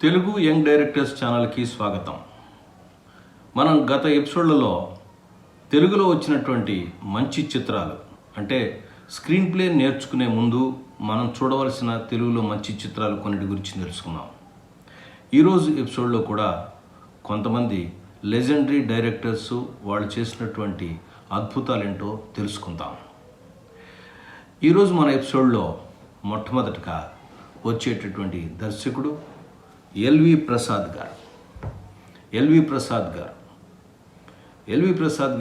Telugu young directors ఛానల్కి స్వాగతం. మనం గత ఎపిసోడ్లలో తెలుగులో వచ్చినటువంటి మంచి చిత్రాలు అంటే స్క్రీన్ ప్లే నేర్చుకునే ముందు మనం చూడవలసిన తెలుగులో మంచి చిత్రాలు కొన్నిటి గురించి తెలుసుకున్నాం. ఈరోజు ఎపిసోడ్లో కూడా కొంతమంది లెజెండరీ డైరెక్టర్స్ వాళ్ళు చేసినటువంటి అద్భుతాలేంటో తెలుసుకుందాం. ఈరోజు మన ఎపిసోడ్లో మొట్టమొదటిగా వచ్చేటటువంటి దర్శకుడు ఎల్వి ప్రసాద్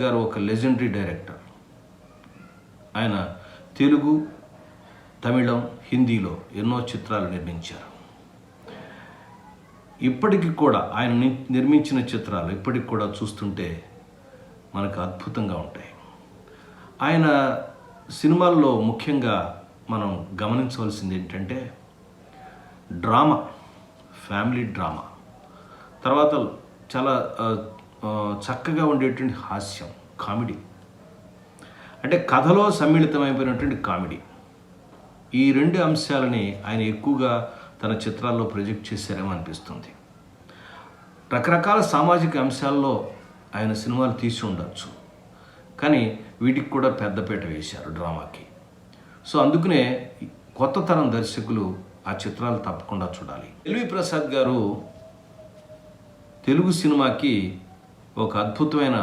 గారు ఒక లెజెండరీ డైరెక్టర్. ఆయన తెలుగు, తమిళం, హిందీలో ఎన్నో చిత్రాలు నిర్మించారు. ఇప్పటికి కూడా ఆయన నిర్మించిన చిత్రాలు ఇప్పటికి కూడా చూస్తుంటే మనకు అద్భుతంగా ఉంటాయి. ఆయన సినిమాల్లో ముఖ్యంగా మనం గమనించవలసింది ఏంటంటే డ్రామా, ఫ్యామిలీ డ్రామా, తర్వాత చాలా చక్కగా ఉండేటువంటి హాస్యం, కామెడీ, అంటే కథలో సమ్మిళితమైపోయినటువంటి కామెడీ. ఈ రెండు అంశాలని ఆయన ఎక్కువగా తన చిత్రాల్లో ప్రొజెక్ట్ చేశారేమో అనిపిస్తుంది. రకరకాల సామాజిక అంశాల్లో ఆయన సినిమాలు తీసి ఉండొచ్చు, కానీ వీటికి కూడా పెద్దపీట వేశారు డ్రామాకి. సో అందుకనే కొత్త తరం దర్శకులు ఆ చిత్రాలు తప్పకుండా చూడాలి. ఎల్వి ప్రసాద్ గారు తెలుగు సినిమాకి ఒక అద్భుతమైన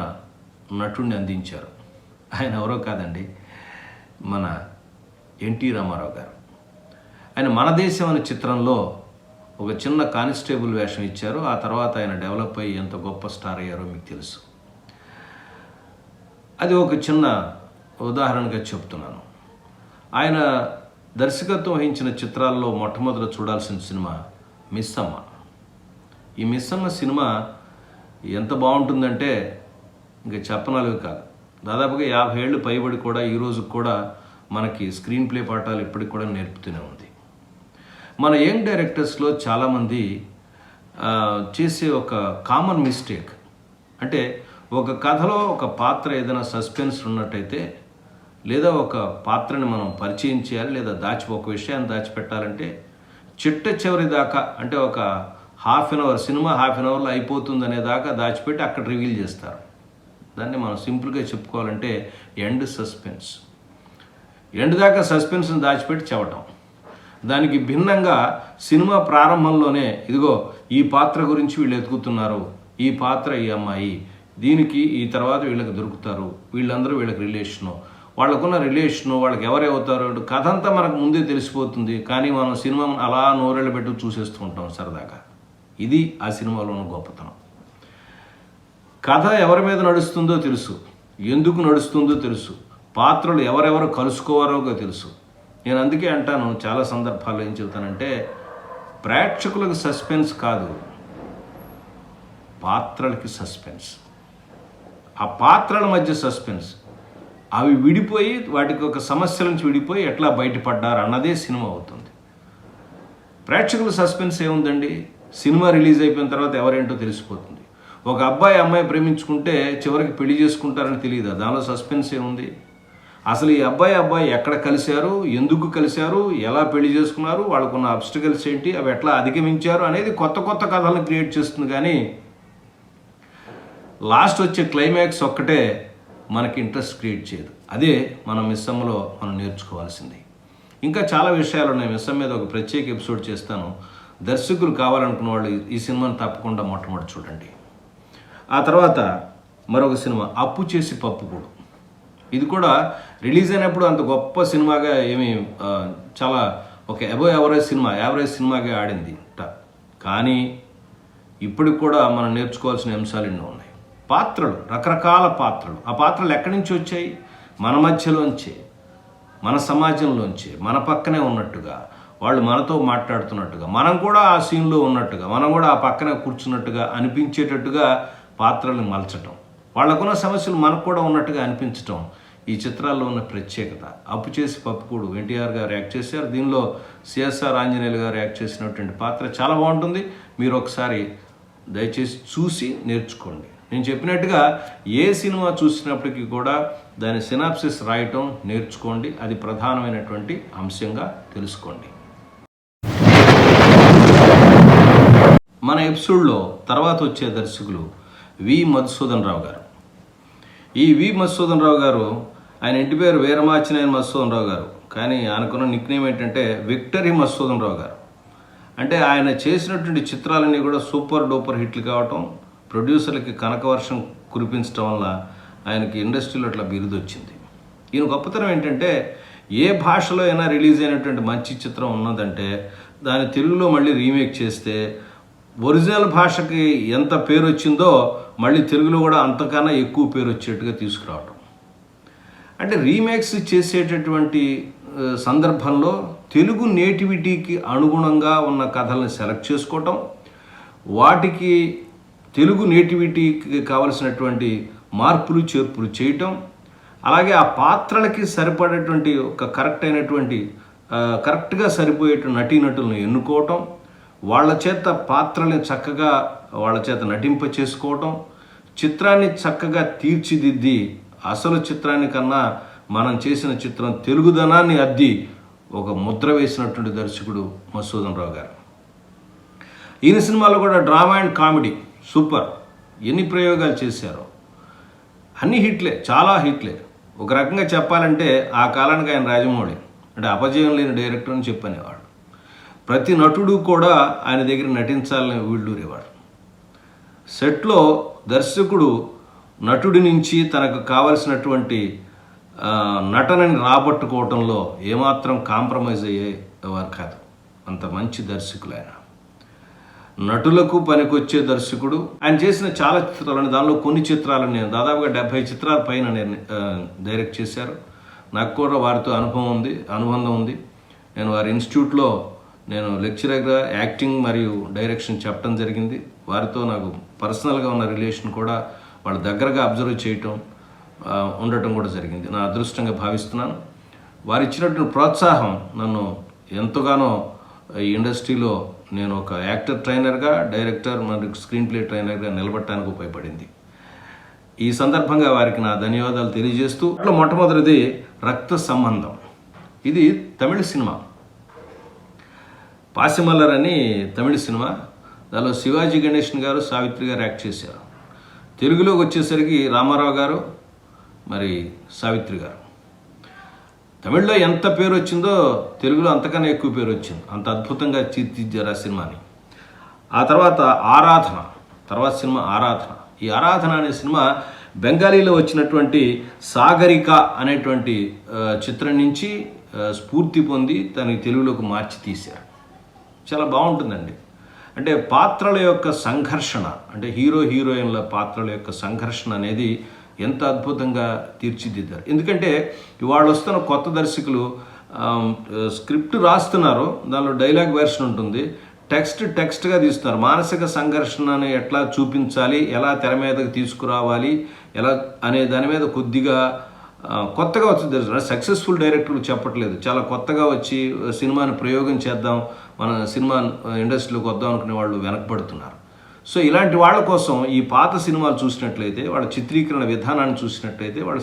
నటుడిని అందించారు. ఆయన ఎవరో కాదండి, మన ఎన్టీ రామారావు గారు. ఆయన మన దేశం అనే చిత్రంలో ఒక చిన్న కానిస్టేబుల్ వేషం ఇచ్చారు. ఆ తర్వాత ఆయన డెవలప్ అయ్యి ఎంత గొప్ప స్టార్ అయ్యారో మీకు తెలుసు. అది ఒక చిన్న ఉదాహరణగా చెప్తున్నాను. ఆయన దర్శకత్వం వహించిన చిత్రాల్లో మొట్టమొదట చూడాల్సిన సినిమా మిస్ అమ్మ. ఈ మిస్ అమ్మ సినిమా ఎంత బాగుంటుందంటే ఇంకా చెప్పనలవి కాదు. దాదాపుగా 50 ఏళ్ళు పైబడి కూడా ఈరోజు కూడా మనకి స్క్రీన్ ప్లే పాఠాలు ఇప్పటికి కూడా నేర్పుతూనే ఉంది. మన యంగ్ డైరెక్టర్స్లో చాలామంది చేసే ఒక కామన్ మిస్టేక్ అంటే ఒక కథలో ఒక పాత్ర ఏదైనా సస్పెన్స్ ఉన్నట్టయితే, లేదా ఒక పాత్రని మనం పరిచయం చేయాలి, లేదా ఒక విషయాన్ని దాచిపెట్టాలంటే చిట్ట చివరి దాకా, అంటే ఒక సినిమా హాఫ్ అన్ అవర్లో అయిపోతుంది అనేదాకా దాచిపెట్టి అక్కడ రివీల్ చేస్తారు. దాన్ని మనం సింపుల్గా చెప్పుకోవాలంటే ఎండ్ సస్పెన్స్. ఎండ్ దాకా సస్పెన్స్ని దాచిపెట్టి చెప్పటం. దానికి భిన్నంగా సినిమా ప్రారంభంలోనే ఇదిగో ఈ పాత్ర గురించి వీళ్ళు ఎతుకుతున్నారు, ఈ పాత్ర ఈ అమ్మాయి, దీనికి ఈ తర్వాత వీళ్ళకి దొరుకుతారు, వీళ్ళందరూ వీళ్ళకి రిలేషను, వాళ్ళకున్న రిలేషను, వాళ్ళకి ఎవరవుతారు, కథ అంతా మనకు ముందే తెలిసిపోతుంది. కానీ మనం సినిమా అలా నోరెళ్ళు పెట్టి చూసేస్తూ ఉంటాం సరదాగా. ఇది ఆ సినిమాలో ఉన్న గొప్పతనం. కథ ఎవరి మీద నడుస్తుందో తెలుసు, ఎందుకు నడుస్తుందో తెలుసు, పాత్రలు ఎవరెవరు కలుసుకోవారో తెలుసు. నేను అందుకే అంటాను, చాలా సందర్భాల్లో ఏం చెబుతానంటే, ప్రేక్షకులకు సస్పెన్స్ కాదు, పాత్రలకి సస్పెన్స్. ఆ పాత్రల మధ్య సస్పెన్స్, అవి విడిపోయి వాటికి ఒక సమస్యల నుంచి విడిపోయి ఎట్లా బయటపడ్డారు అన్నదే సినిమా అవుతుంది. ప్రేక్షకుల సస్పెన్స్ ఏముందండి, సినిమా రిలీజ్ అయిపోయిన తర్వాత ఎవరేంటో తెలిసిపోతుంది. ఒక అబ్బాయి అమ్మాయి ప్రేమించుకుంటే చివరికి పెళ్లి చేసుకుంటారని తెలియదు, దానిలో సస్పెన్స్ ఏముంది? అసలు ఈ అబ్బాయి ఎక్కడ కలిశారు, ఎందుకు కలిశారు, ఎలా పెళ్లి చేసుకున్నారు, వాళ్ళకున్న అబ్స్టికల్స్ ఏంటి, అవి ఎట్లా అధిగమించారు అనేది కొత్త కొత్త కథలను క్రియేట్ చేస్తుంది. కానీ లాస్ట్ వచ్చే క్లైమాక్స్ ఒక్కటే మనకి ఇంట్రెస్ట్ క్రియేట్ చేయదు. అదే మనం మిస్ అమ్మలో మనం నేర్చుకోవాల్సింది. ఇంకా చాలా విషయాలు ఉన్నాయి. మిస్ అమ్మ మీద ఒక ప్రత్యేక ఎపిసోడ్ చేస్తాను. దర్శకులు కావాలనుకున్న వాళ్ళు ఈ సినిమాని తప్పకుండా మొట్టమొదటి చూడండి. ఆ తర్వాత మరొక సినిమా అప్పు చేసి పప్పుకూడు. ఇది కూడా రిలీజ్ అయినప్పుడు అంత గొప్ప సినిమాగా ఏమి చాలా ఒక యావరేజ్ సినిమాగా ఆడింది. కానీ ఇప్పటికి కూడా మనం నేర్చుకోవాల్సిన అంశాలు ఎన్నో ఉన్నాయి. పాత్రలు, రకరకాల పాత్రలు. ఆ పాత్రలు ఎక్కడి నుంచి వచ్చాయి? మన మధ్యలోంచే, మన సమాజంలోంచే, మన పక్కనే ఉన్నట్టుగా, వాళ్ళు మనతో మాట్లాడుతున్నట్టుగా, మనం కూడా ఆ సీన్లో ఉన్నట్టుగా, మనం కూడా ఆ పక్కనే కూర్చున్నట్టుగా అనిపించేటట్టుగా పాత్రలను మలచటం, వాళ్ళకున్న సమస్యలు మనకు కూడా ఉన్నట్టుగా అనిపించటం ఈ చిత్రాల్లో ఉన్న ప్రత్యేకత. అప్పు చేసి పప్పుకూడు ఎన్టీఆర్ గారు యాక్ట్ చేశారు. దీనిలో సిఎస్ఆర్ ఆంజనేయులు గారు యాక్ట్ చేసినటువంటి పాత్ర చాలా బాగుంటుంది. మీరు ఒకసారి దయచేసి చూసి నేర్చుకోండి. నేను చెప్పినట్టుగా ఏ సినిమా చూసినప్పటికీ కూడా దాని సినాప్సిస్ రాయటం నేర్చుకోండి. అది ప్రధానమైనటువంటి అంశంగా తెలుసుకోండి. మన ఎపిసోడ్లో తర్వాత వచ్చే దర్శకులు వి మధుసూదన్ రావు గారు. ఈ వి మధుసూదన్ రావు గారు, ఆయన ఇంటి పేరు వీరమాచినేని మధుసూదన్ రావు గారు, కానీ ఆయనకున్న నిక్నేమ్ ఏంటంటే విక్టరీ మధుసూదన్ రావు గారు. అంటే ఆయన చేసినటువంటి చిత్రాలన్నీ కూడా సూపర్ డూపర్ హిట్లు కావటం, ప్రొడ్యూసర్లకి కనకవర్షం కురిపించడం వల్ల ఆయనకి ఇండస్ట్రీలో అట్లా బిరుదు వచ్చింది. ఈయన గొప్పతనం ఏంటంటే ఏ భాషలో అయినా రిలీజ్ అయినటువంటి మంచి చిత్రం ఉన్నదంటే దాన్ని తెలుగులో మళ్ళీ రీమేక్ చేస్తే ఒరిజినల్ భాషకి ఎంత పేరు వచ్చిందో మళ్ళీ తెలుగులో కూడా అంతకన్నా ఎక్కువ పేరు వచ్చేట్టుగా తీసుకురావటం. అంటే రీమేక్స్ చేసేటటువంటి సందర్భంలో తెలుగు నేటివిటీకి అనుగుణంగా ఉన్న కథల్ని సెలెక్ట్ చేసుకోవటం, వాటికి తెలుగు నేటివిటీకి కావలసినటువంటి మార్పులు చేర్పులు చేయటం, అలాగే ఆ పాత్రలకి సరిపడేటువంటి ఒక కరెక్ట్గా సరిపోయేటువంటి నటీనటులను ఎన్నుకోవటం, వాళ్ళ చేత పాత్రల్ని చక్కగా వాళ్ళ చేత నటింప చేసుకోవటం, చిత్రాన్ని చక్కగా తీర్చిదిద్ది అసలు చిత్రానికన్నా మనం చేసిన చిత్రం తెలుగుదనాన్ని అద్ది ఒక ముద్ర వేసినటువంటి దర్శకుడు మధుసూదన్ రావు గారు. ఈయన సినిమాలో కూడా డ్రామా అండ్ కామెడీ సూపర్, ఎన్ని ప్రయోగాలు చేశారో అన్ని హిట్లే, చాలా హిట్లే. ఒక రకంగా చెప్పాలంటే ఆ కాలానికి ఆయన రాజమౌళి అంటే అపజయం లేని డైరెక్టర్ అని చెప్పనేవాడు. ప్రతి నటుడు కూడా ఆయన దగ్గర నటించాలని వీళ్ళూరేవాడు. సెట్లో దర్శకుడు నటుడి నుంచి తనకు కావలసినటువంటి నటనని రాబట్టుకోవటంలో ఏమాత్రం కాంప్రమైజ్ అయ్యేవారు కాదు. అంత మంచి దర్శకులు ఆయన. నటులకు పనికొచ్చే దర్శకుడు. ఆయన చేసిన చాలా చిత్రాలని, దానిలో కొన్ని చిత్రాలను నేను దాదాపుగా 70 చిత్రాల పైన నేను డైరెక్ట్ చేశారు. నాకు కూడా వారితో అనుబంధం ఉంది. నేను వారి ఇన్స్టిట్యూట్లో నేను లెక్చరర్గా యాక్టింగ్ మరియు డైరెక్షన్ చెప్పడం జరిగింది. వారితో నాకు పర్సనల్గా ఉన్న రిలేషన్ కూడా వాళ్ళ దగ్గరగా అబ్జర్వ్ చేయటం ఉండటం కూడా జరిగింది. నా అదృష్టంగా భావిస్తున్నాను. వారు ఇచ్చినటువంటి ప్రోత్సాహం నన్ను ఎంతగానో ఈ ఇండస్ట్రీలో నేను ఒక యాక్టర్ ట్రైనర్గా, డైరెక్టర్ మరియు స్క్రీన్ ప్లే ట్రైనర్గా నిలబడటానికి ఉపయోగపడింది. ఈ సందర్భంగా వారికి నా ధన్యవాదాలు తెలియజేస్తూ, మొట్టమొదటిది రక్త సంబంధం. ఇది తమిళ సినిమా, పాసిమల్లర్ అని తమిళ సినిమా. దానిలో శివాజీ గణేషన్ గారు, సావిత్రి గారు యాక్ట్ చేశారు. తెలుగులోకి వచ్చేసరికి రామారావు గారు మరి సావిత్రి గారు. తమిళ్లో ఎంత పేరు వచ్చిందో తెలుగులో అంతకన్నా ఎక్కువ పేరు వచ్చింది. అంత అద్భుతంగా తీర్చిదిద్దారు ఆ సినిమాని. ఆ తర్వాత సినిమా ఆరాధన. ఈ ఆరాధన అనే సినిమా బెంగాలీలో వచ్చినటువంటి సాగరిక అనేటువంటి చిత్రం నుంచి స్ఫూర్తి పొంది తనకి తెలుగులోకి మార్చి తీశారు. చాలా బాగుంటుందండి. అంటే పాత్రల యొక్క సంఘర్షణ, అంటే హీరోయిన్ల పాత్రల యొక్క సంఘర్షణ అనేది ఎంత అద్భుతంగా తీర్చిదిద్దారు. ఎందుకంటే ఇవాళ వస్తున్న కొత్త దర్శకులు స్క్రిప్ట్ రాస్తున్నారు, దానిలో డైలాగ్ వెర్షన్ ఉంటుంది, టెక్స్ట్గా తీస్తున్నారు. మానసిక సంఘర్షణని ఎట్లా చూపించాలి, ఎలా తెర మీదకి తీసుకురావాలి, ఎలా అనే దాని మీద కొద్దిగా కొత్తగా వచ్చి సక్సెస్ఫుల్ డైరెక్టర్లు చెప్పట్లేదు. చాలా కొత్తగా వచ్చి సినిమాని ప్రయోగం చేద్దాం, మన సినిమా ఇండస్ట్రీలోకి వద్దాం అనుకునే వాళ్ళు వెనకబడుతున్నారు. సో ఇలాంటి వాళ్ళ కోసం ఈ పాత సినిమాలు చూసినట్లయితే, వాళ్ళ చిత్రీకరణ విధానాన్ని చూసినట్లయితే, వాళ్ళ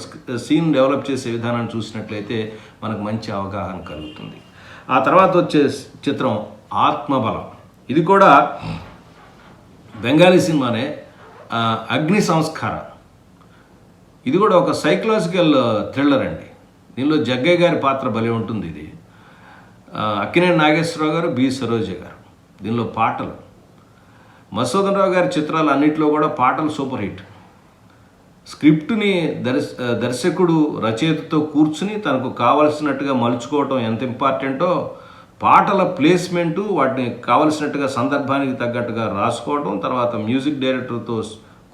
సీన్ డెవలప్ చేసే విధానాన్ని చూసినట్లయితే మనకు మంచి అవగాహన కలుగుతుంది. ఆ తర్వాత వచ్చే చిత్రం ఆత్మబలం. ఇది కూడా బెంగాలీ సినిమానే, అగ్ని సంస్కారం. ఇది కూడా ఒక సైకలాజికల్ థ్రిల్లర్ అండి. దీనిలో జగ్గయ్య గారి పాత్ర భలే ఉంటుంది. ఇది అక్కినేని నాగేశ్వరరావు గారు, బి సరోజ గారు. దీనిలో పాటలు, మధుసూదన్ రావు గారి చిత్రాలు అన్నింటిలో కూడా పాటలు సూపర్ హిట్. స్క్రిప్ట్ని దర్శకుడు రచయితతో కూర్చుని తనకు కావలసినట్టుగా మలుచుకోవటం ఎంత ఇంపార్టెంటో, పాటల ప్లేస్మెంటు వాటిని కావలసినట్టుగా సందర్భానికి తగ్గట్టుగా రాసుకోవటం, తర్వాత మ్యూజిక్ డైరెక్టర్తో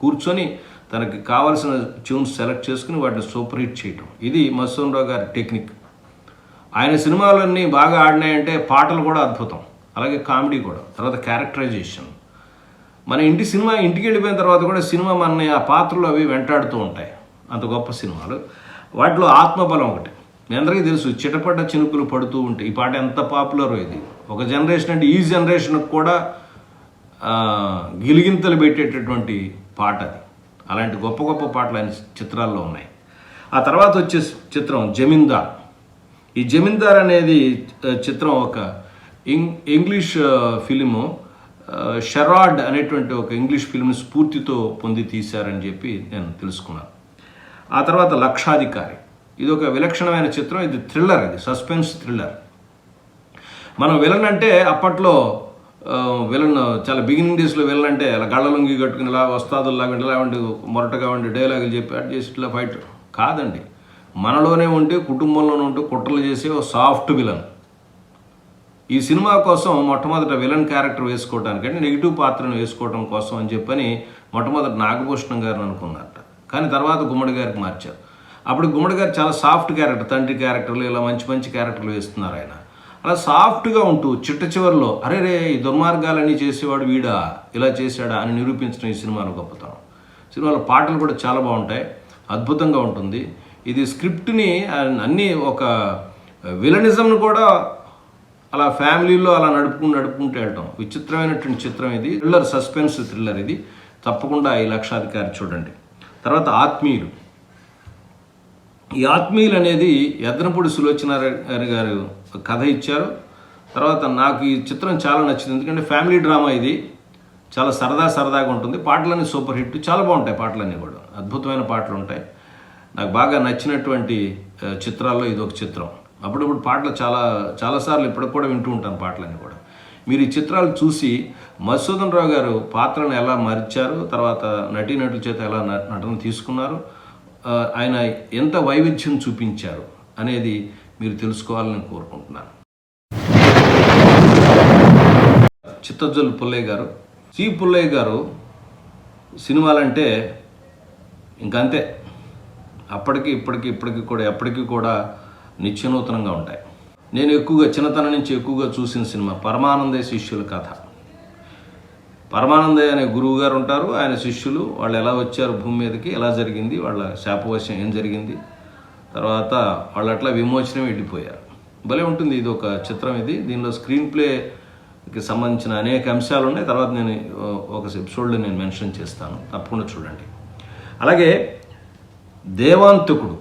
కూర్చొని తనకి కావలసిన ట్యూన్స్ సెలెక్ట్ చేసుకుని వాటిని సూపర్ హిట్ చేయటం. ఇది మధుసూదన్ రావు గారి టెక్నిక్. ఆయన సినిమాలన్నీ బాగా ఆడినాయంటే పాటలు కూడా అద్భుతం, అలాగే కామెడీ కూడా. తర్వాత క్యారెక్టరైజేషన్. మన ఇంటికి వెళ్ళిపోయిన తర్వాత కూడా సినిమా మనని ఆ పాత్రలు అవి వెంటాడుతూ ఉంటాయి. అంత గొప్ప సినిమాలు. వాటిలో ఆత్మబలం ఒకటి. మీ అందరికీ తెలుసు, చిటపట చినుకులు పడుతూ ఉంటాయి. ఈ పాట ఎంత పాపులరో. ఇది ఒక జనరేషన్ అంటే ఈ జనరేషన్కి కూడా గిలిగింతలు పెట్టేటటువంటి పాట అది. అలాంటి గొప్ప గొప్ప పాటలు ఆయన చిత్రాల్లో ఉన్నాయి. ఆ తర్వాత వచ్చే చిత్రం జమీందార్. ఈ జమీందార్ అనేది చిత్రం ఒక ఇంగ్లీష్ ఫిలిము. షెరాడ్ అనేటువంటి ఒక ఇంగ్లీష్ ఫిల్మ్ని స్ఫూర్తితో పొంది తీశారని చెప్పి నేను తెలుసుకున్నాను. ఆ తర్వాత లక్షాధికారి, ఇది ఒక విలక్షణమైన చిత్రం. ఇది థ్రిల్లర్, ఇది సస్పెన్స్ థ్రిల్లర్. మనం విలన్ అంటే అప్పట్లో విలన్ చాలా బిగినింగ్ డేస్లో విలన్ అంటే అలా గళ్ళలుంగి కట్టుకుని ఇలా వస్తాదుల్లాగా ఇలా ఉండి మొరటగా ఉండి డైలాగులు చెప్పి అటు చేసి ఇట్లా ఫైట్ కాదండి. మనలోనే ఉంటే కుటుంబంలోనే ఉంటే కుట్రలు చేసే ఒక సాఫ్ట్ విలన్. ఈ సినిమా కోసం మొట్టమొదట విలన్ క్యారెక్టర్ వేసుకోవడానికి అంటే నెగిటివ్ పాత్రను వేసుకోవడం కోసం అని చెప్పని మొట్టమొదట నాగభూషణం గారిని అనుకున్నారట. కానీ తర్వాత గుమ్మడి గారికి మార్చారు. అప్పుడు గుమ్మడి గారు చాలా సాఫ్ట్ క్యారెక్టర్, తండ్రి క్యారెక్టర్లు ఇలా మంచి మంచి క్యారెక్టర్లు వేస్తున్నారు ఆయన. అలా సాఫ్ట్గా ఉంటూ చిట్ట చివరిలో అరే రే ఈ దుర్మార్గాలన్నీ చేసేవాడు వీడా, ఇలా చేశాడా అని నిరూపించడం ఈ సినిమాలో గొప్పతనం. సినిమాలో పాటలు కూడా చాలా బాగుంటాయి, అద్భుతంగా ఉంటుంది. ఇది స్క్రిప్ట్ని అన్నీ ఒక విలనిజంను కూడా అలా ఫ్యామిలీలో అలా నడుపుకుంటూ వెళ్ళటం విచిత్రమైనటువంటి చిత్రం ఇది. థ్రిల్లర్, సస్పెన్స్ థ్రిల్లర్ ఇది. తప్పకుండా ఈ లక్షాధికారి చూడండి. తర్వాత ఆత్మీయులు. ఈ ఆత్మీయులు అనేది యద్దనపూడి సులోచనారాయణ గారు కథ ఇచ్చారు. తర్వాత నాకు ఈ చిత్రం చాలా నచ్చింది, ఎందుకంటే ఫ్యామిలీ డ్రామా ఇది. చాలా సరదాగా ఉంటుంది. పాటలన్నీ సూపర్ హిట్, చాలా బాగుంటాయి పాటలన్నీ కూడా, అద్భుతమైన పాటలు ఉంటాయి. నాకు బాగా నచ్చినటువంటి చిత్రాల్లో ఇది ఒక చిత్రం. అప్పుడప్పుడు పాటలు చాలాసార్లు ఇప్పటికి కూడా వింటూ ఉంటాను పాటలన్నీ కూడా. మీరు ఈ చిత్రాలు చూసి మధుసూదన్ రావు గారు పాత్రను ఎలా మరిచారు, తర్వాత నటీనటుల చేత ఎలా నటన తీసుకున్నారు, ఆయన ఎంత వైవిధ్యం చూపించారు అనేది మీరు తెలుసుకోవాలని కోరుకుంటున్నాను. చిత్తజల్లు పుల్లయ్య గారు, సి పుల్లయ్య గారు సినిమాలంటే ఇంకంతే, అప్పటికి ఇప్పటికి కూడా ఎప్పటికీ కూడా నిత్యనూతనంగా ఉంటాయి. నేను ఎక్కువగా చిన్నతనం నుంచి ఎక్కువగా చూసిన సినిమా పరమానందయ్య శిష్యుల కథ. పరమానందయ్య అనే గురువు గారు ఉంటారు, ఆయన శిష్యులు, వాళ్ళు ఎలా వచ్చారు భూమి మీదకి, ఎలా జరిగింది, వాళ్ళ శాపవశం ఏం జరిగింది, తర్వాత వాళ్ళు అట్లా విమోచనం వెళ్ళిపోయారు. భలే ఉంటుంది ఇది ఒక చిత్రం. దీనిలో స్క్రీన్ ప్లేకి సంబంధించిన అనేక అంశాలు ఉన్నాయి. తర్వాత నేను ఒక ఎపిసోడ్లో నేను మెన్షన్ చేస్తాను, తప్పకుండా చూడండి. అలాగే దేవాంతకుడు,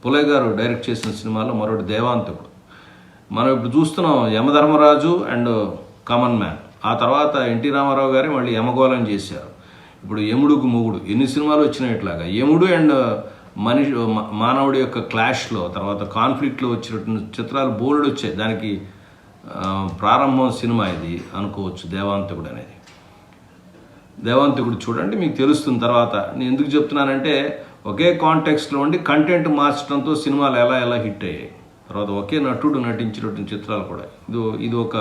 పుల్లయ్య గారు డైరెక్ట్ చేసిన సినిమాలో మరొకటి దేవాంతకుడు. మనం ఇప్పుడు చూస్తున్నాం యమధర్మరాజు అండ్ కామన్ మ్యాన్. ఆ తర్వాత ఎన్టీ రామారావు గారే మళ్ళీ యమగోళం చేశారు. ఇప్పుడు యముడుకు మొగుడు, ఎన్ని సినిమాలు వచ్చినాయి ఇట్లాగా. యముడు అండ్ మానవుడి యొక్క క్లాష్లో, తర్వాత కాన్ఫ్లిక్ట్లో వచ్చినటువంటి చిత్రాలు బోల్డ్ వచ్చాయి. దానికి ప్రారంభం సినిమా ఇది అనుకోవచ్చు దేవాంతకుడు అనేది. దేవాంతకుడు చూడండి, మీకు తెలుస్తుంది. తర్వాత నేను ఎందుకు చెప్తున్నానంటే ఒకే కాంటెక్స్ట్లో ఉండి కంటెంట్ మార్చడంతో సినిమాలు ఎలా హిట్ అయ్యాయి. తర్వాత ఒకే నటుడు నటించినటువంటి చిత్రాలు కూడా ఇది ఒక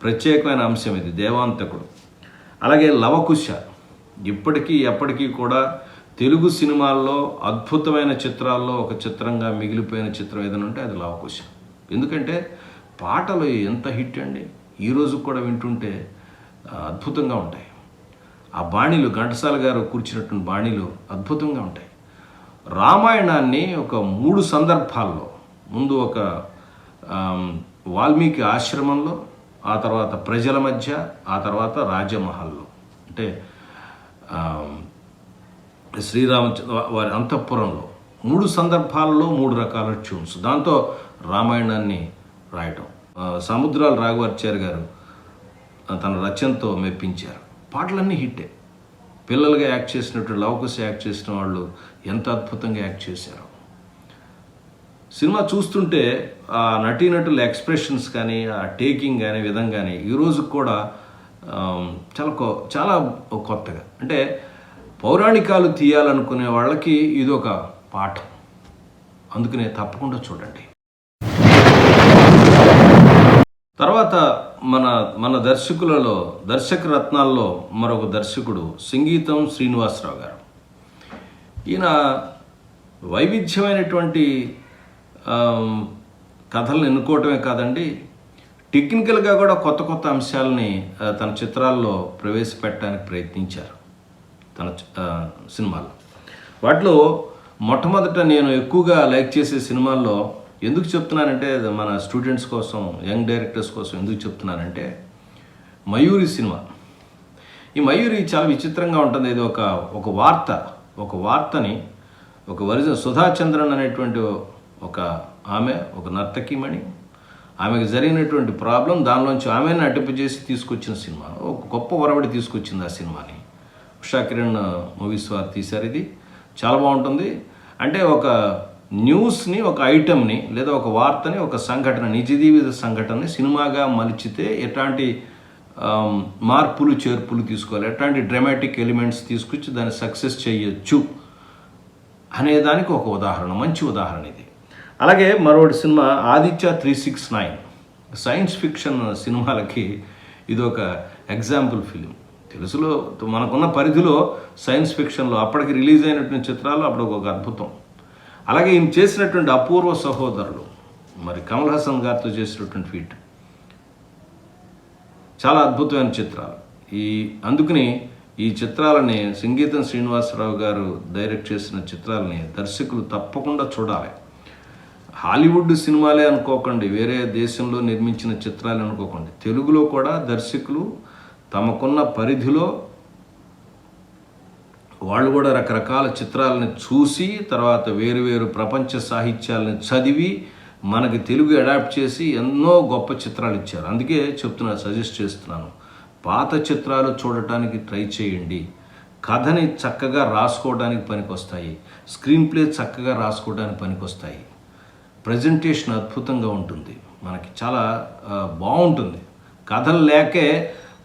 ప్రత్యేకమైన అంశం ఇది దేవాంతకుడు. అలాగే లవకుశ, ఇప్పటికీ ఎప్పటికీ కూడా తెలుగు సినిమాల్లో అద్భుతమైన చిత్రాల్లో ఒక చిత్రంగా మిగిలిపోయిన చిత్రం ఏదైనా ఉంటే అది లవకుశ. ఎందుకంటే పాటలు ఎంత హిట్ అండి, ఈరోజు కూడా వింటుంటే అద్భుతంగా ఉంటాయి. ఆ బాణీలు, ఘంటసాల గారు కూర్చున్నటువంటి బాణీలు అద్భుతంగా ఉంటాయి. రామాయణాన్ని ఒక 3 సందర్భాల్లో, ముందు ఒక వాల్మీకి ఆశ్రమంలో, ఆ తర్వాత ప్రజల మధ్య, ఆ తర్వాత రాజమహల్లో, అంటే శ్రీరామచంద్ర వారి అంతఃపురంలో 3 సందర్భాల్లో 3 రకాల ట్యూన్స్, దాంతో రామాయణాన్ని రాయటం. సముద్రాల రాఘవాచార్య గారు తన రచనతో మెప్పించారు. పాటలన్నీ హిట్టే. పిల్లలుగా యాక్ట్ చేసినట్టు లవకుశ యాక్ట్ చేసిన వాళ్ళు ఎంత అద్భుతంగా యాక్ట్ చేశారు. సినిమా చూస్తుంటే ఆ నటీనటుల ఎక్స్ప్రెషన్స్ కానీ, ఆ టేకింగ్ కానీ, విధం కానీ ఈరోజు కూడా చాలా కొత్తగా, అంటే పౌరాణికాలు తీయాలనుకునే వాళ్ళకి ఇదొక పాఠం. అందుకనే తప్పకుండా చూడండి. తర్వాత మన దర్శకులలో, దర్శక రత్నాల్లో మరొక దర్శకుడు సంగీతం శ్రీనివాసరావు గారు. ఈయన వైవిధ్యమైనటువంటి కథలను ఎన్నుకోవటమే కాదండి, టెక్నికల్గా కూడా కొత్త అంశాలని తన చిత్రాల్లో ప్రవేశపెట్టడానికి ప్రయత్నించారు తన సినిమాల్లో. వాటిలో మొట్టమొదట నేను ఎక్కువగా లైక్ చేసే సినిమాల్లో ఎందుకు చెప్తున్నానంటే, మన స్టూడెంట్స్ కోసం, యంగ్ డైరెక్టర్స్ కోసం ఎందుకు చెప్తున్నానంటే, మయూరి సినిమా. ఈ మయూరి చాలా విచిత్రంగా ఉంటుంది. ఇది ఒక వార్తని ఒక సుధాచంద్రన్ అనేటువంటి ఒక ఆమె, ఒక నర్తకిమణి, ఆమెకు జరిగినటువంటి ప్రాబ్లం దానిలోంచి ఆమెను అడ్డింపజేసి తీసుకొచ్చిన సినిమా. ఒక గొప్ప ఒరవడి తీసుకొచ్చింది ఆ సినిమాని. ఉషా కిరణ్ మూవీస్ వారు తీశారు. ఇది చాలా బాగుంటుంది. అంటే ఒక న్యూస్ని, ఒక ఐటమ్ని లేదా ఒక వార్తని, ఒక సంఘటన, నిజ జీవిత సంఘటనని సినిమాగా మలిచితే ఎట్లాంటి మార్పులు చేర్పులు తీసుకోవాలి, ఎట్లాంటి డ్రామాటిక్ ఎలిమెంట్స్ తీసుకొచ్చి దాన్ని సక్సెస్ చేయొచ్చు అనేదానికి ఒక ఉదాహరణ, మంచి ఉదాహరణ ఇది. అలాగే మరొకటి సినిమా ఆదిత్య 369. సైన్స్ ఫిక్షన్ సినిమాలకి ఇది ఒక ఎగ్జాంపుల్ ఫిలిం. తెలుసులో మనకున్న పరిధిలో సైన్స్ ఫిక్షన్లో అప్పటికి రిలీజ్ అయినటువంటి చిత్రాలు అప్పుడు ఒక అద్భుతం. అలాగే ఈయన చేసినటువంటి అపూర్వ సహోదరులు, మరి కమల్ హాసన్ గారితో చేసినటువంటి ఫీట్ చాలా అద్భుతమైన చిత్రాలు. అందుకని ఈ చిత్రాలని సంగీతం శ్రీనివాసరావు గారు డైరెక్ట్ చేసిన చిత్రాలని దర్శకులు తప్పకుండా చూడాలి. హాలీవుడ్ సినిమాలే అనుకోకండి, వేరే దేశంలో నిర్మించిన చిత్రాలు అనుకోకండి. తెలుగులో కూడా దర్శకులు తమకున్న పరిధిలో వాళ్ళు కూడా రకరకాల చిత్రాలను చూసి తర్వాత వేరు ప్రపంచ సాహిత్యాలను చదివి మనకి తెలుగు అడాప్ట్ చేసి ఎన్నో గొప్ప చిత్రాలు ఇచ్చారు. అందుకే చెప్తున్నాను, సజెస్ట్ చేస్తున్నాను, పాత చిత్రాలు చూడటానికి ట్రై చేయండి. కథని చక్కగా రాసుకోవడానికి పనికొస్తాయి, స్క్రీన్ ప్లే చక్కగా రాసుకోవడానికి పనికొస్తాయి, ప్రజెంటేషన్ అద్భుతంగా ఉంటుంది, మనకి చాలా బాగుంటుంది. కథలు లేకే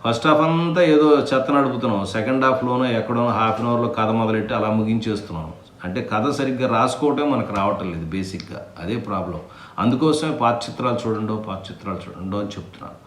ఫస్ట్ హాఫ్ అంతా ఏదో చెత్త నడుపుతున్నాం, సెకండ్ హాఫ్లోనో ఎక్కడో హాఫ్ అన్ అవర్లో కథ మొదలెట్టి అలా ముగించేస్తున్నాం. అంటే కథ సరిగ్గా రాసుకోవటం మనకు రావటం లేదు బేసిక్గా, అదే ప్రాబ్లం. అందుకోసమే పాత చిత్రాలు చూడండి అని చెప్తున్నాను.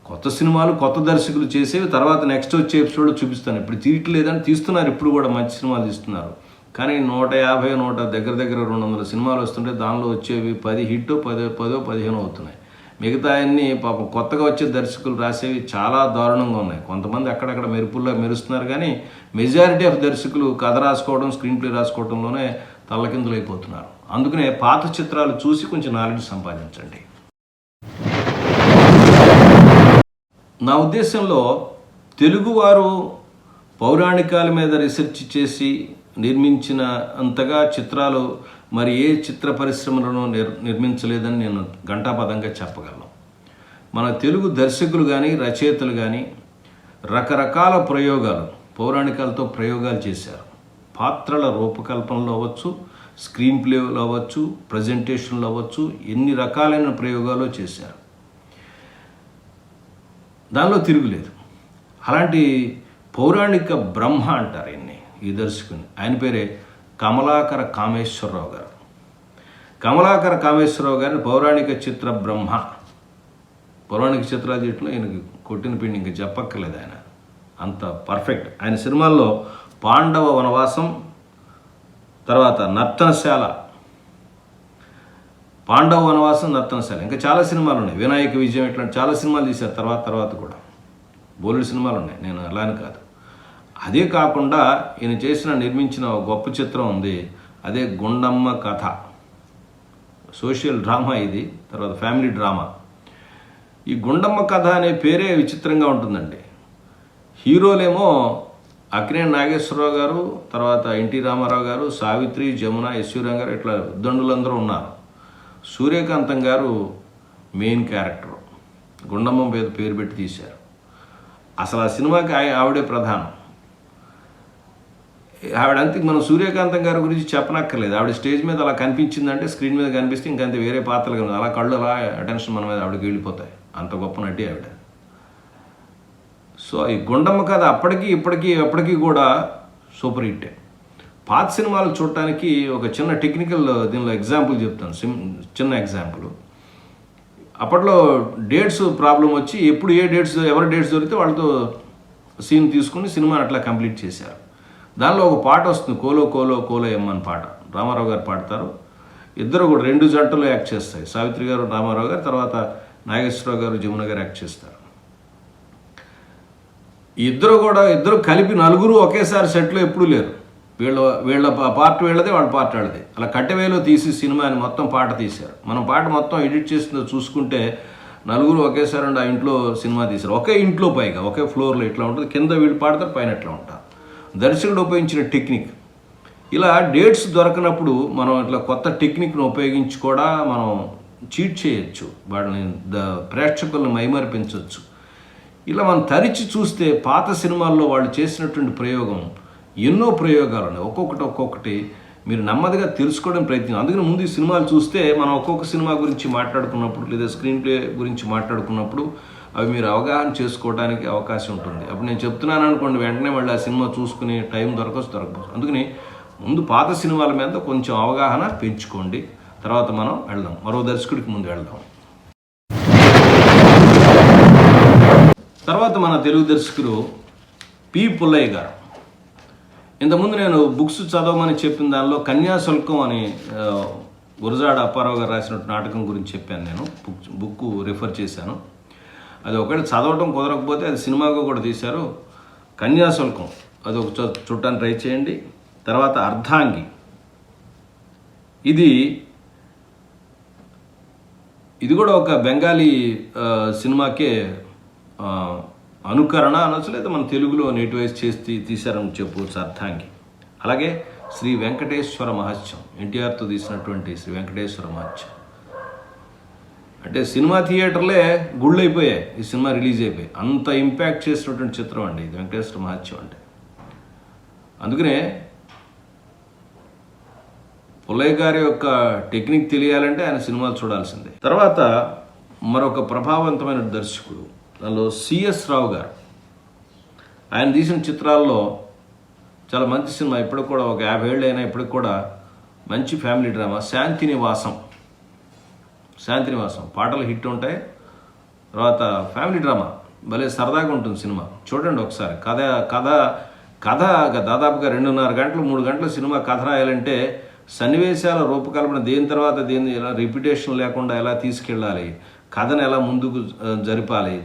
కొత్త సినిమాలు కొత్త దర్శకులు చేసేవి తర్వాత నెక్స్ట్ వచ్చే ఎపిసోడ్లో చూపిస్తాను. ఇప్పుడు తీయట్లేదని తీస్తున్నారు, ఇప్పుడు కూడా మంచి సినిమాలు తీస్తున్నారు. కానీ 150 దగ్గర 200 సినిమాలు వస్తుంటే దానిలో వచ్చేవి 10 హిట్, 10 15 అవుతున్నాయి. మిగతా అన్ని పాపం కొత్తగా వచ్చే దర్శకులు రాసేవి చాలా దారుణంగా ఉన్నాయి. కొంతమంది అక్కడక్కడ మెరుపుల్లో మెరుస్తున్నారు, కానీ మెజారిటీ ఆఫ్ దర్శకులు కథ రాసుకోవడం, స్క్రీన్ ప్లే రాసుకోవడంలోనే తల్లకిందులు అయిపోతున్నారు. అందుకనే పాత చిత్రాలు చూసి కొంచెం నాలెడ్జ్ సంపాదించండి. నా ఉద్దేశంలో తెలుగువారు పౌరాణికాల మీద రీసెర్చ్ చేసి నిర్మించిన అంతగా చిత్రాలు మరి ఏ చిత్ర పరిశ్రమలను నిర్మించలేదని నేను ఘంటాపథంగా చెప్పగలను. మన తెలుగు దర్శకులు కానీ రచయితలు కానీ రకరకాల ప్రయోగాలు, పౌరాణికాలతో ప్రయోగాలు చేశారు. పాత్రల రూపకల్పనలో అవ్వచ్చు, స్క్రీన్ ప్లేలో అవ్వచ్చు, ప్రజెంటేషన్లో అవ్వచ్చు, ఎన్ని రకాలైన ప్రయోగాలు చేశారు. దానిలో తిరుగులేదు. అలాంటి పౌరాణిక బ్రహ్మ అంటారు ఈ దర్శకుని. ఆయన పేరే కమలాకర కామేశ్వరరావు గారు. కమలాకర కామేశ్వరరావు గారిని పౌరాణిక చిత్ర బ్రహ్మ. పౌరాణిక చిత్రాలు చేయటంలో ఈయనకి కొట్టిన పిండి ఇంకా చెప్పక్కర్లేదు, ఆయన అంత పర్ఫెక్ట్. ఆయన సినిమాల్లో పాండవ వనవాసం, తర్వాత నర్తనశాల, పాండవ వనవాసం, నర్తనశాల, ఇంకా చాలా సినిమాలు ఉన్నాయి. వినాయక విజయం, ఇట్లాంటి చాలా సినిమాలు తీశారు. తర్వాత కూడా బోలెడు సినిమాలు ఉన్నాయి, నేను అలాని కాదు. అదే కాకుండా ఈయన నిర్మించిన గొప్ప చిత్రం ఉంది, అదే గుండమ్మ కథ. సోషల్ డ్రామా ఇది, తర్వాత ఫ్యామిలీ డ్రామా. ఈ గుండమ్మ కథ అనే పేరే విచిత్రంగా ఉంటుందండి. హీరోలేమో అక్కినేని నాగేశ్వరరావు గారు, తర్వాత ఎన్టీ రామారావు గారు, సావిత్రి, జమున, ఎస్వీరావు గారు, ఇట్లా దండులందరూ ఉన్నారు. సూర్యకాంతం గారు మెయిన్ క్యారెక్టర్. గుండమ్మ పేరు పెట్టి తీశారు. అసలు ఆ సినిమాకి ఆవిడే ప్రధానం. ఆవిడంతే, మనం సూర్యకాంతం గారి గురించి చెప్పనక్కర్లేదు. ఆవిడ స్టేజ్ మీద అలా కనిపించిందంటే, స్క్రీన్ మీద కనిపిస్తే ఇంకంతే, వేరే పాత్రలు కనిపి అలా కళ్ళు అలా అటెన్షన్ మన మీద ఆవిడకి వెళ్ళిపోతాయి. అంత గొప్ప నటి ఆవిడ. సో ఈ గుండమ్మ కథ అప్పటికి ఎప్పటికీ కూడా సూపర్ హిట్టే. పాత సినిమాలు చూడటానికి ఒక చిన్న టెక్నికల్ దీనిలో ఎగ్జాంపుల్ చెప్తాను, చిన్న ఎగ్జాంపుల్. అప్పట్లో డేట్స్ ప్రాబ్లం వచ్చి ఎప్పుడు ఎవరి డేట్స్ దొరికితే వాళ్ళతో సీన్ తీసుకుని సినిమాని అట్లా కంప్లీట్ చేశారు. దానిలో ఒక పాట వస్తుంది, కోలో కోలో కోలో ఎమ్మని పాట. రామారావు గారు పాడతారు. ఇద్దరు కూడా 2 జంటలు యాక్ట్ చేస్తాయి, సావిత్రి గారు, రామారావు గారు, తర్వాత నాగేశ్వరరావు గారు, జమున గారు యాక్ట్ చేస్తారు. ఇద్దరు కలిపి 4 ఒకేసారి సెట్లో ఎప్పుడూ లేరు. వీళ్ళ పార్ట్ వీళ్ళదే, వాళ్ళ పార్ట్ వాళ్ళదే. అలా కట్టెవేలో తీసి సినిమాని మొత్తం పాట తీశారు. మనం పాట మొత్తం ఎడిట్ చేస్తుందో చూసుకుంటే 4 ఒకేసారి ఆ ఇంట్లో సినిమా తీశారు. ఒకే ఇంట్లో, పైగా ఒకే ఫ్లోర్లో ఇట్లా ఉంటుంది, కింద వీళ్ళు పాడతారు, పైన ఇట్లా ఉంటారు. దర్శకుడు ఉపయోగించిన టెక్నిక్. ఇలా డేట్స్ దొరకనప్పుడు మనం ఇట్లా కొత్త టెక్నిక్ను ఉపయోగించి కూడా మనం చీట్ చేయొచ్చు, వాళ్ళని ప్రేక్షకులను మైమరిపించవచ్చు. ఇలా మనం తరిచి చూస్తే పాత సినిమాల్లో వాళ్ళు చేసినటువంటి ప్రయోగం ఎన్నో ప్రయోగాలు ఉన్నాయి. ఒక్కొక్కటి మీరు నెమ్మదిగా తెలుసుకోవడం ప్రయత్నం. అందుకని ముందు ఈ సినిమాలు చూస్తే మనం ఒక్కొక్క సినిమా గురించి మాట్లాడుకున్నప్పుడు లేదా స్క్రీన్ ప్లే గురించి మాట్లాడుకున్నప్పుడు అవి మీరు అవగాహన చేసుకోవడానికి అవకాశం ఉంటుంది. అప్పుడు నేను చెప్తున్నాను అనుకోండి, వెంటనే మళ్ళీ ఆ సినిమా చూసుకుని టైం దొరకవచ్చు. అందుకని ముందు పాత సినిమాల మీద కొంచెం అవగాహన పెంచుకోండి. తర్వాత మనం వెళ్దాం, మరో దర్శకుడికి ముందు వెళ్దాం. తర్వాత మన తెలుగు దర్శకుడు పి. పుల్లయ్య గారు. ఇంతకుముందు నేను బుక్స్ చదవమని చెప్పిన దానిలో కన్యాశుల్కం అని గురజాడ అప్పారావు గారు రాసినట్టు నాటకం గురించి చెప్పాను. నేను బుక్ రిఫర్ చేశాను. అది ఒకటి చదవటం కుదరకపోతే అది సినిమాగా కూడా తీశారు. కన్యాశుల్కం అది ఒక చూడటానికి ట్రై చేయండి. తర్వాత అర్ధాంగి, ఇది కూడా ఒక బెంగాలీ సినిమాకే అనుకరణ అనొచ్చు, లేదా మన తెలుగులో నేటివైజ్ చేసి తీశారని చెప్పవచ్చు అర్థాంగి. అలాగే శ్రీ వెంకటేశ్వర మహత్యం, ఎన్టీఆర్తో తీసినటువంటి శ్రీ వెంకటేశ్వర మహత్యం. అంటే సినిమా థియేటర్లే గుళ్ళు అయిపోయాయి ఈ సినిమా రిలీజ్ అయిపోయి. అంత ఇంపాక్ట్ చేసినటువంటి చిత్రం అండి ఇది వెంకటేశ్వర మహత్యం అంటే. అందుకనే పుల్లయ్య గారి యొక్క టెక్నిక్ తెలియాలంటే ఆయన సినిమాలు చూడాల్సిందే. తర్వాత మరొక ప్రభావవంతమైన దర్శకుడు, దానిలో సిఎస్ రావు గారు. ఆయన తీసిన చిత్రాల్లో చాలా మంచి సినిమా, ఇప్పటికి కూడా ఒక 50 ఏళ్ళు అయినా ఇప్పటికి కూడా మంచి ఫ్యామిలీ డ్రామా శాంతినివాసం. పాటలు హిట్ ఉంటాయి. తర్వాత ఫ్యామిలీ డ్రామా భలే సరదాగా ఉంటుంది సినిమా, చూడండి ఒకసారి. కథ దాదాపుగా 2.5 గంటలు 3 గంటల సినిమా కథ రాయాలంటే సన్నివేశాల రూపకల్పన దేని తర్వాత దేని ఎలా రిపిటేషన్ లేకుండా ఎలా తీసుకెళ్ళాలి, కథను ఎలా ముందుకు జరపాలి,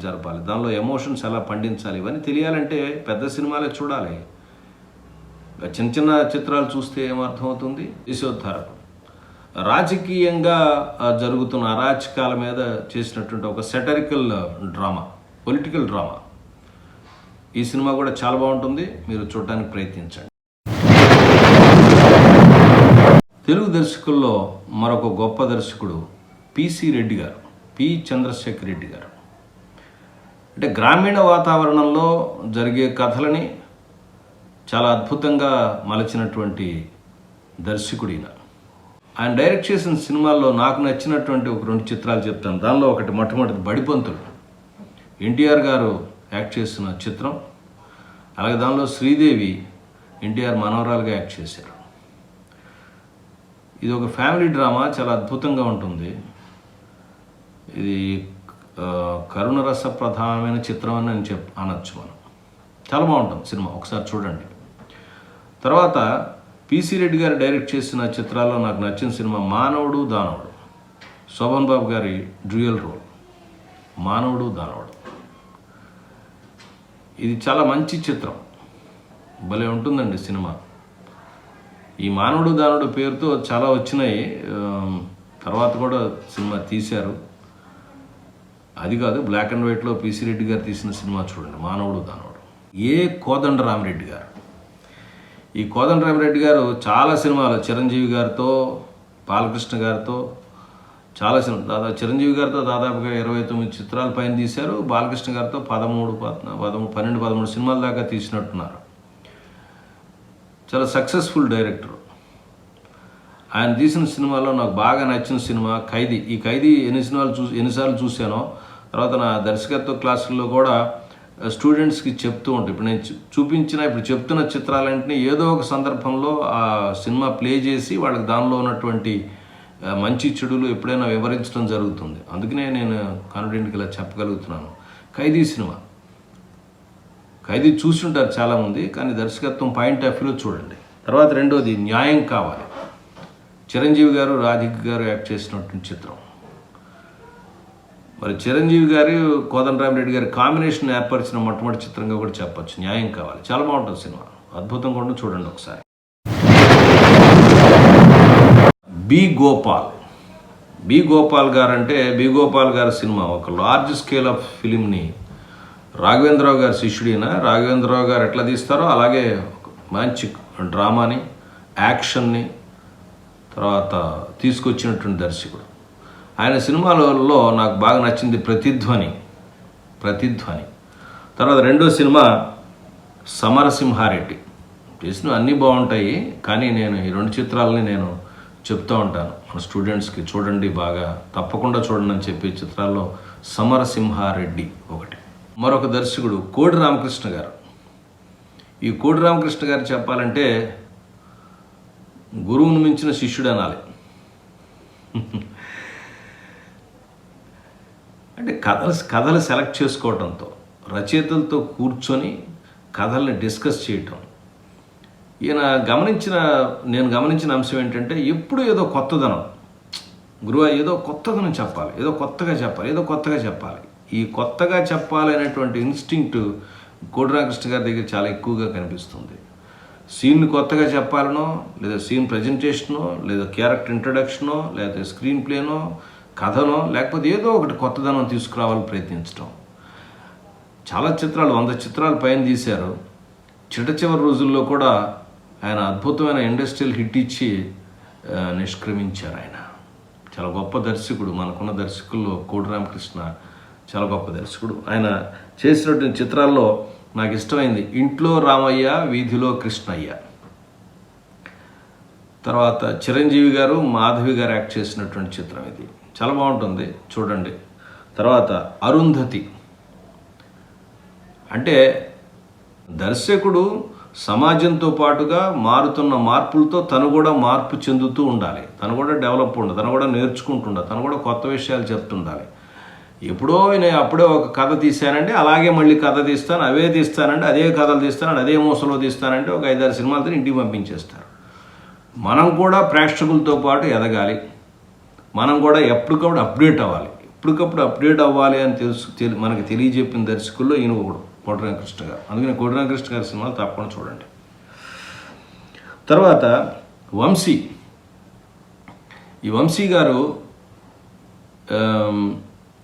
దానిలో ఎమోషన్స్ ఎలా పండించాలి, ఇవన్నీ తెలియాలంటే పెద్ద సినిమాలే చూడాలి. చిన్న చిత్రాలు చూస్తే ఏమర్థమవుతుంది? దేశోద్ధారకం రాజకీయంగా జరుగుతున్న అరాచకాల మీద చేసినటువంటి ఒక సెటరికల్ డ్రామా, పొలిటికల్ డ్రామా. ఈ సినిమా కూడా చాలా బాగుంటుంది, మీరు చూడటానికి ప్రయత్నించండి. తెలుగు దర్శకుల్లో మరొక గొప్ప దర్శకుడు పిసి రెడ్డి గారు, పి. చంద్రశేఖర్ రెడ్డి గారు. అంటే గ్రామీణ వాతావరణంలో జరిగే కథలని చాలా అద్భుతంగా మలచినటువంటి దర్శకుడు ఈయన. ఆయన డైరెక్ట్ చేసిన సినిమాల్లో నాకు నచ్చినటువంటి ఒక 2 చిత్రాలు చెప్తాను. దానిలో ఒకటి మొట్టమొదటి బడిపంతులు, ఎన్టీఆర్ గారు యాక్ట్ చేసిన చిత్రం. అలాగే దానిలో శ్రీదేవి ఎన్టీఆర్ మనవరాలుగా యాక్ట్ చేశారు. ఇది ఒక ఫ్యామిలీ డ్రామా, చాలా అద్భుతంగా ఉంటుంది. ఇది కరుణరస ప్రధానమైన చిత్రం అని నేను అనొచ్చు మనం. చాలా బాగుంటుంది సినిమా, ఒకసారి చూడండి. తర్వాత పిసి రెడ్డి గారు డైరెక్ట్ చేసిన చిత్రాల్లో నాకు నచ్చిన సినిమా మానవుడు దానవుడు. శోభన్ బాబు గారి డ్యూయల్ రోల్ మానవుడు దానవుడు. ఇది చాలా మంచి చిత్రం, భలే ఉంటుందండి సినిమా. ఈ మానవుడు దానవుడు పేరుతో చాలా వచ్చినాయి, తర్వాత కూడా సినిమా తీశారు. అది కాదు, బ్లాక్ అండ్ వైట్లో పిసి రెడ్డి గారు తీసిన సినిమా చూడండి, మానవుడు దానవుడు. కోదండరామిరెడ్డి గారు. ఈ కోదండరామిరెడ్డి గారు చాలా సినిమాలు చిరంజీవి గారితో, బాలకృష్ణ గారితో చాలా సినిమా, చిరంజీవి గారితో దాదాపుగా 29 చిత్రాల పైన తీశారు. బాలకృష్ణ గారితో 12-13 సినిమాల దాకా తీసినట్టున్నారు. చాలా సక్సెస్ఫుల్ డైరెక్టర్. ఆయన తీసిన సినిమాలో నాకు బాగా నచ్చిన సినిమా ఖైదీ. ఈ ఖైదీ ఎన్నిసార్లు చూశానో. తర్వాత నా దర్శకత్వ క్లాసుల్లో కూడా స్టూడెంట్స్కి చెప్తూ ఉంటాను. ఇప్పుడు నేను ఇప్పుడు చెప్తున్న చిత్రాలంటే ఏదో ఒక సందర్భంలో ఆ సినిమా ప్లే చేసి వాళ్ళకి దానిలో ఉన్నటువంటి మంచి చెడులు ఎప్పుడైనా వివరించడం జరుగుతుంది. అందుకనే నేను కాన్ఫిడెంట్గా ఇలా చెప్పగలుగుతున్నాను. ఖైదీ సినిమా, ఖైదీ చూస్తుంటారు చాలామంది, కానీ దర్శకత్వం పాయింట్ ఆఫ్ వ్యూలో చూడండి. తర్వాత రెండోది న్యాయం కావాలి. చిరంజీవి గారు, రాధిక గారు యాక్ట్ చేసినటువంటి చిత్రం. మరి చిరంజీవి గారు, కోదండరామిరెడ్డి గారి కాంబినేషన్ ఏర్పరిచిన మొట్టమొదటి చిత్రంగా కూడా చెప్పచ్చు న్యాయం కావాలి. చాలా బాగుంటుంది సినిమా, అద్భుతంగా ఉంటుంది, చూడండి ఒకసారి. బి. గోపాల్ గారు అంటే బి. గోపాల్ గారి సినిమా ఒక లార్జ్ స్కేల్ ఆఫ్ ఫిలింని రాఘవేంద్రరావు గారి శిష్యుడైన రాఘవేంద్రరావు గారు ఎట్లా తీస్తారో అలాగే మంచి డ్రామాని, యాక్షన్ని తర్వాత తీసుకొచ్చినటువంటి దర్శకుడు. ఆయన సినిమాలలో నాకు బాగా నచ్చింది ప్రతిధ్వని. తర్వాత రెండో సినిమా సమరసింహారెడ్డి. చేసినవి అన్నీ బాగుంటాయి, కానీ నేను ఈ 2 చిత్రాలని నేను చెప్తూ ఉంటాను మన స్టూడెంట్స్కి, చూడండి బాగా, తప్పకుండా చూడండి అని చెప్పే చిత్రాల్లో సమరసింహారెడ్డి ఒకటి. మరొక దర్శకుడు కోడి రామకృష్ణ గారు. ఈ కోడి రామకృష్ణ గారు చెప్పాలంటే గురువును మించిన శిష్యుడు అనాలి. అంటే కథలు సెలెక్ట్ చేసుకోవడంతో, రచయితలతో కూర్చొని కథల్ని డిస్కస్ చేయటం. నేను గమనించిన అంశం ఏంటంటే ఎప్పుడు ఏదో కొత్తదనం, గురువు ఏదో కొత్తదనం చెప్పాలి, ఏదో కొత్తగా చెప్పాలి. ఈ కొత్తగా చెప్పాలి అనేటువంటి ఇన్స్టింక్ట్ కోడి రామకృష్ణ గారి దగ్గర చాలా ఎక్కువగా కనిపిస్తుంది. సీన్ కొత్తగా చెప్పాలనో, లేదా సీన్ ప్రజెంటేషనో, లేదా క్యారెక్టర్ ఇంట్రడక్షనో, లేదా స్క్రీన్ ప్లేనో, కథనో, లేకపోతే ఏదో ఒకటి కొత్తదనం తీసుకురావాలని ప్రయత్నించడం. చాలా చిత్రాలు 100 చిత్రాలు పైన తీశారు. చివరి రోజుల్లో కూడా ఆయన అద్భుతమైన ఇండస్ట్రియల్ హిట్ ఇచ్చి నిష్క్రమించారు. ఆయన చాలా గొప్ప దర్శకుడు. మనకున్న దర్శకుల్లో కోడి రామకృష్ణ చాలా గొప్ప దర్శకుడు. ఆయన చేసినటువంటి చిత్రాల్లో నాకు ఇష్టమైంది ఇంట్లో రామయ్య, వీధిలో కృష్ణయ్య. తర్వాత చిరంజీవి గారు, మాధవి గారు యాక్ట్ చేసినటువంటి చిత్రం ఇది, చాలా బాగుంటుంది, చూడండి. తర్వాత అరుంధతి. అంటే దర్శకుడు సమాజంతో పాటుగా మారుతున్న మార్పులతో తను కూడా మార్పు చెందుతూ ఉండాలి, తను కూడా డెవలప్ ఉండాలి, తను కూడా నేర్చుకుంటుండాలి, తను కూడా కొత్త విషయాలు చెప్తుండాలి. ఎప్పుడో నేను అప్పుడే ఒక కథ తీశానంటే అలాగే మళ్ళీ కథ తీస్తాను, అవే తీస్తానంటే అదే కథలు తీస్తానంటే అదే మూసలో తీస్తానంటే ఒక 5-6 సినిమాలతో ఇంటికి పంపించేస్తారు. మనం కూడా ప్రేక్షకులతో పాటు ఎదగాలి, మనం కూడా ఎప్పటికప్పుడు అప్డేట్ అవ్వాలి అని మనకి తెలియజెప్పిన దర్శకుల్లో ఈయన ఒకడు, కోడి రామకృష్ణ గారు. అందుకని కోడి రామకృష్ణ గారి సినిమాలు తప్పకుండా చూడండి. తర్వాత వంశీ. ఈ వంశీ గారు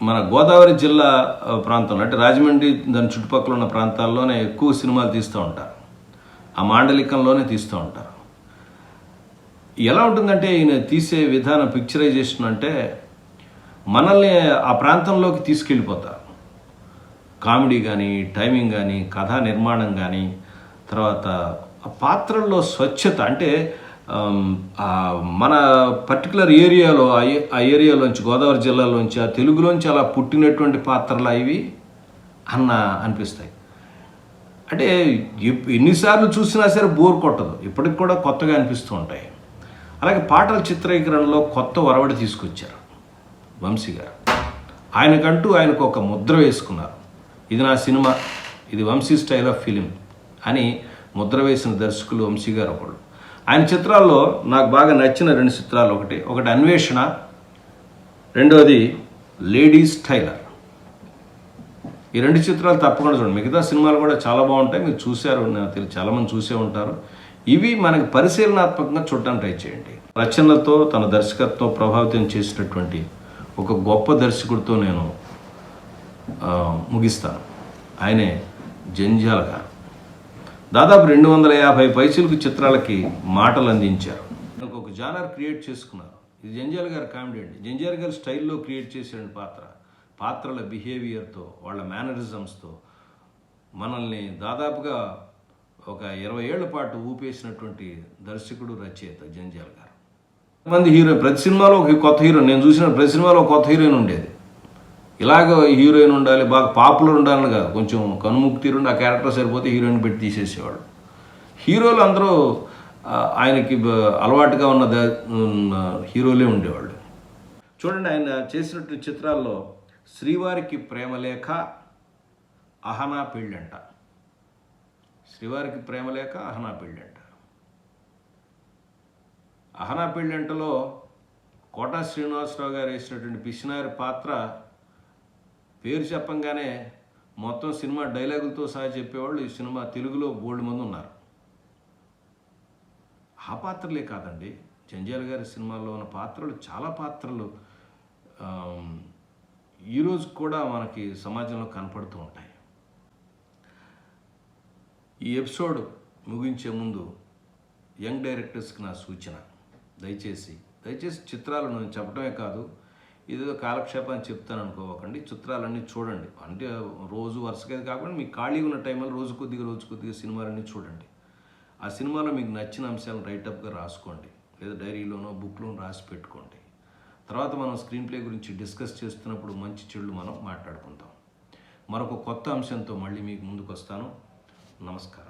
మన గోదావరి జిల్లా ప్రాంతంలో, అంటే రాజమండ్రి దాని చుట్టుపక్కల ఉన్న ప్రాంతాల్లోనే ఎక్కువ సినిమాలు తీస్తూ ఉంటారు, ఆ మాండలికంలోనే తీస్తూ ఉంటారు. ఎలా ఉంటుందంటే ఈయన తీసే విధానం, పిక్చరైజేషన్ అంటే మనల్ని ఆ ప్రాంతంలోకి తీసుకెళ్ళిపోతారు. కామెడీ కానీ, టైమింగ్ కానీ, కథా నిర్మాణం కానీ, తర్వాత ఆ పాత్రల్లో స్వచ్ఛత, అంటే మన పర్టికులర్ ఏరియాలో, ఆ ఏరియాలోంచి, గోదావరి జిల్లాలోంచి, ఆ తెలుగులోంచి అలా పుట్టినటువంటి పాత్రలు ఇవి అనిపిస్తాయి. అంటే ఎన్నిసార్లు చూసినా సరే బోర్ కొట్టదు, ఇప్పటికి కూడా కొత్తగా అనిపిస్తూ ఉంటాయి. అలాగే పాటల చిత్రీకరణలో కొత్త ఒరవడి తీసుకొచ్చారు వంశీ గారు. ఆయనకు ఒక ముద్ర వేసుకున్నారు, ఇది నా సినిమా, ఇది వంశీ స్టైల్ ఆఫ్ ఫిలిం అని ముద్ర వేసిన దర్శకులు వంశీ గారు ఒకళ్ళు. ఆయన చిత్రాల్లో నాకు బాగా నచ్చిన 2 చిత్రాలు, ఒకటి అన్వేషణ, రెండోది లేడీస్ టైలర్. ఈ 2 చిత్రాలు తప్పకుండా చూడండి. మిగతా సినిమాలు కూడా చాలా బాగుంటాయి, మీరు చూశారు, నాకు తెలిసి చాలామంది చూసే ఉంటారు. ఇవి మనకి పరిశీలనాత్మకంగా చూడటానికి ట్రై చేయండి. రచనలతో తన దర్శకత్వం ప్రభావితం చేసినటువంటి ఒక గొప్ప దర్శకుడితో నేను ముగిస్తాను. ఆయనే జంధ్యాల గారు. దాదాపు 250 పైసలకు చిత్రాలకి మాటలు అందించారు. ఒక జానర్ క్రియేట్ చేసుకున్నారు. ఇది జంధ్యాల గారి కామెడీ అండి. జంధ్యాల గారి స్టైల్లో క్రియేట్ చేసిన పాత్రల బిహేవియర్తో, వాళ్ళ మేనరిజమ్స్తో మనల్ని దాదాపుగా ఒక 20 ఏళ్ల పాటు ఊపేసినటువంటి దర్శకుడు, రచయిత జంధ్యాల గారు. మంది ప్రతి సినిమాలో ఒక కొత్త హీరోయిన్, నేను చూసిన ప్రతి సినిమాలో ఒక కొత్త హీరోయిన్ ఉండేది. ఇలాగ హీరోయిన్ ఉండాలి, బాగా పాపులర్ ఉండాలని కాదు, కొంచెం కనుముక్కు తీరుండి ఆ క్యారెక్టర్ సరిపోతే హీరోయిన్ పెట్టి తీసేసేవాడు. హీరోలు అందరూ ఆయనకి అలవాటుగా ఉన్న హీరోలే ఉండేవాళ్ళు. చూడండి, ఆయన చేసినటువంటి చిత్రాల్లో శ్రీవారికి ప్రేమలేఖ, అహనా పెళ్ళంట. శ్రీవారికి ప్రేమలేఖ, అహనా పెళ్ళంట. అహనా పెళ్ళంటలో కోటా శ్రీనివాసరావు గారు వేసినటువంటి పిసినారి పాత్ర పేరు చెప్పంగానే మొత్తం సినిమా డైలాగులతో సహా చెప్పేవాళ్ళు ఈ సినిమా తెలుగులో బోల్డ్ మంది ఉన్నారు. ఆ పాత్రలే కాదండి, జంధ్యాల గారి సినిమాల్లో ఉన్న పాత్రలు, చాలా పాత్రలు ఈరోజు కూడా మనకి సమాజంలో కనపడుతూ ఉంటాయి. ఈ ఎపిసోడ్ ముగించే ముందు యంగ్ డైరెక్టర్స్కి నా సూచన, దయచేసి చిత్రాలను నేను చెప్పడమే కాదు, ఇదేదో కాలక్షేపాన్ని చెప్తాను అనుకోకండి. చిత్రాలన్నీ చూడండి. అంటే రోజు వరుసగా కాకుండా మీకు ఖాళీగా ఉన్న టైంలో రోజు కొద్దిగా సినిమాలన్నీ చూడండి. ఆ సినిమాలో మీకు నచ్చిన అంశాలను రైటప్గా రాసుకోండి, లేదా డైరీలోనో బుక్లోనో రాసి పెట్టుకోండి. తర్వాత మనం స్క్రీన్ ప్లే గురించి డిస్కస్ చేస్తున్నప్పుడు మంచి చెడులు మనం మాట్లాడుకుందాం. మరొక కొత్త అంశంతో మళ్ళీ మీకు ముందుకు వస్తాను. నమస్కారం.